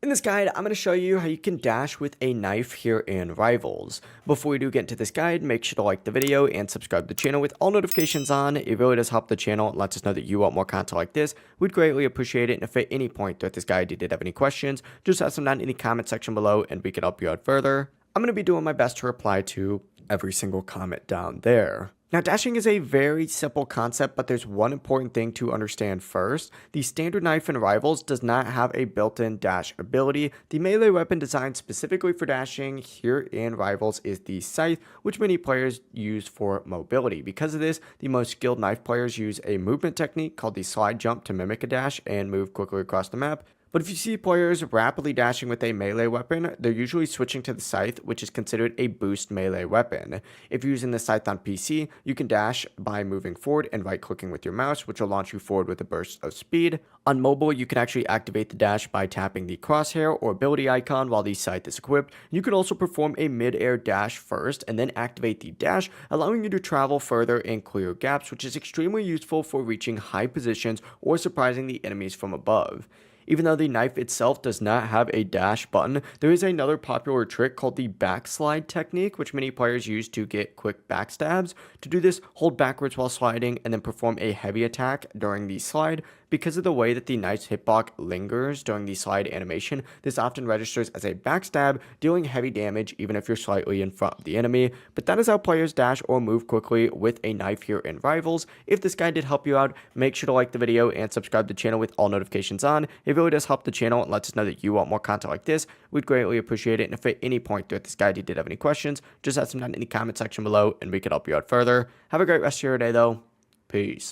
In this guide, I'm going to show you how you can dash with a knife here in Rivals. Before we do get into this guide, make sure to like the video and subscribe to the channel with all notifications on. It really does help the channel and lets us know that you want more content like this. We'd greatly appreciate it, and if at any point throughout this guide you did have any questions, just ask them down in the comment section below and we can help you out further. I'm going to be doing my best to reply to every single comment down there. Now, dashing is a very simple concept, but there's one important thing to understand first. The standard knife in Rivals does not have a built-in dash ability. The melee weapon designed specifically for dashing here in Rivals is the Scythe, which many players use for mobility. Because of this, the most skilled knife players use a movement technique called the slide jump to mimic a dash and move quickly across the map. But if you see players rapidly dashing with a melee weapon, they're usually switching to the Scythe, which is considered a boost melee weapon. If you're using the Scythe on PC, you can dash by moving forward and right-clicking with your mouse, which will launch you forward with a burst of speed. On mobile, you can actually activate the dash by tapping the crosshair or ability icon while the Scythe is equipped. You can also perform a mid-air dash first and then activate the dash, allowing you to travel further and clear gaps, which is extremely useful for reaching high positions or surprising the enemies from above. Even though the knife itself does not have a dash button, there is another popular trick called the backslide technique, which many players use to get quick backstabs. To do this, hold backwards while sliding and then perform a heavy attack during the slide. Because of the way that the knife's hitbox lingers during the slide animation, this often registers as a backstab, dealing heavy damage even if you're slightly in front of the enemy. But that is how players dash or move quickly with a knife here in Rivals. If this guide did help you out, make sure to like the video and subscribe to the channel with all notifications on. It really does help the channel and lets us know that you want more content like this. We'd greatly appreciate it, and if at any point throughout this guide you did have any questions, just ask them down in the comment section below and we can help you out further. Have a great rest of your day though. Peace.